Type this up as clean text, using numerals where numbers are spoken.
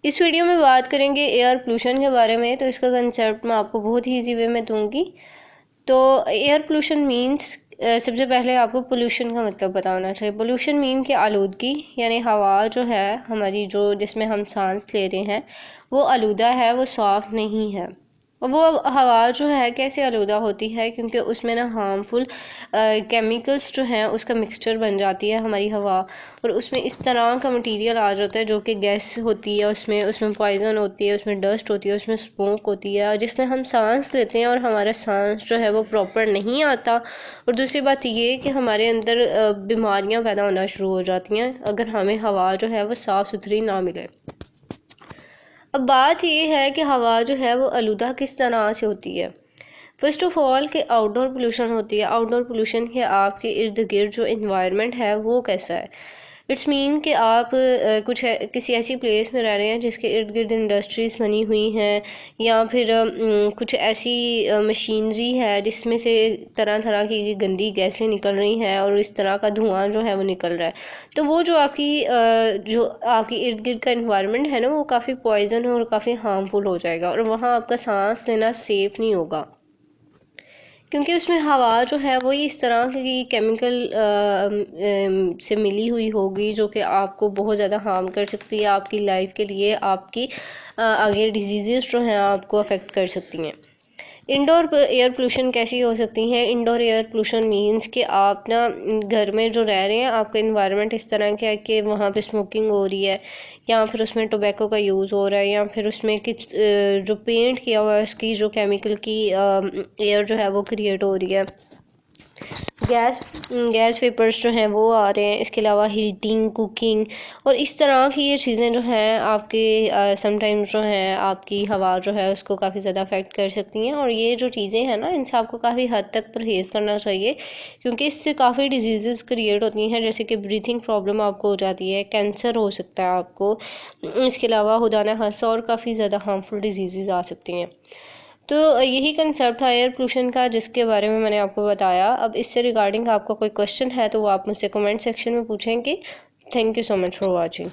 इस वीडियो में बात करेंगे एयर पोल्यूशन के बारे में। तो इसका कंसेप्ट मैं आपको बहुत ही ईजी वे में दूंगी। तो एयर पोल्यूशन मींस सबसे पहले आपको पोल्यूशन का मतलब पता होना चाहिए। पोल्यूशन मीन कि आलूदगी, यानी हवा जो है हमारी, जो जिसमें हम सांस ले रहे हैं, वो आलूदा है, वो साफ़ नहीं है। और वो हवा जो है कैसे आलूदा होती है, क्योंकि उसमें ना हार्मफुल केमिकल्स जो हैं उसका मिक्सचर बन जाती है हमारी हवा। और उसमें इस तरह का मटेरियल आ जाता है जो कि गैस होती है, उसमें पॉइजन होती है, उसमें डस्ट होती है, उसमें स्मोक होती है, जिसमें हम सांस लेते हैं और हमारा सांस जो है वो प्रॉपर नहीं आता। और दूसरी बात ये कि हमारे अंदर बीमारियां पैदा होना शुरू हो जाती हैं अगर हमें हवा जो है वो साफ़ सुथरी ना मिले। अब बात ये है कि हवा जो है वो आलूदा किस तरह से होती है। फर्स्ट ऑफ ऑल कि आउटडोर पोल्यूशन होती है। आउटडोर पोल्यूशन के आपके इर्द गिर्द जो इन्वायरमेंट है वो कैसा है। इट्स मीन कि आप किसी ऐसी प्लेस में रह रहे हैं जिसके इर्द गिर्द इंडस्ट्रीज़ बनी हुई हैं, या फिर कुछ ऐसी मशीनरी है जिसमें से तरह तरह की गंदी गैसें निकल रही हैं और इस तरह का धुआं जो है वो निकल रहा है। तो वो जो आपकी इर्द गिर्द का इन्वायरमेंट है ना, वो काफ़ी पॉइजन और काफ़ी हार्मफुल हो जाएगा और वहाँ आपका सांस लेना सेफ़ नहीं होगा, क्योंकि उसमें हवा जो है वही इस तरह की केमिकल से मिली हुई होगी जो कि आपको बहुत ज़्यादा हार्म कर सकती है आपकी लाइफ के लिए। आपकी आगे डिजीज़ जो हैं आपको अफेक्ट कर सकती हैं। इंडोर एयर पोल्यूशन कैसी हो सकती है। इंडोर एयर पोल्यूशन मींस कि आप ना घर में जो रह रहे हैं, आपका इन्वायरमेंट इस तरह का है कि वहाँ पे स्मोकिंग हो रही है, या फिर उसमें टोबैको का यूज़ हो रहा है, या फिर उसमें किस जो पेंट किया हुआ है उसकी जो केमिकल की एयर जो है वो क्रिएट हो रही है। गैस वेपर्स जो हैं वो आ रहे हैं। इसके अलावा हीटिंग, कुकिंग और इस तरह की ये चीज़ें जो हैं आपके समटाइम्स जो हैं आपकी हवा जो है उसको काफ़ी ज़्यादा अफेक्ट कर सकती हैं। और ये जो चीज़ें हैं ना, इनसे आपको काफ़ी हद तक परहेज़ करना चाहिए, क्योंकि इससे काफ़ी डिजीज़ क्रिएट होती हैं, जैसे कि ब्रीथिंग प्रॉब्लम आपको हो जाती है, कैंसर हो सकता है आपको। इसके अलावा खुदा न खास्ता और काफ़ी ज़्यादा हार्मफुल डिजीज़ आ सकती हैं। तो यही कंसेप्ट था एयर पोल्यूशन का, जिसके बारे में मैंने आपको बताया। अब इससे रिगार्डिंग आपका कोई क्वेश्चन है तो वो आप मुझसे कमेंट सेक्शन में पूछेंगे। Thank you so much for watching.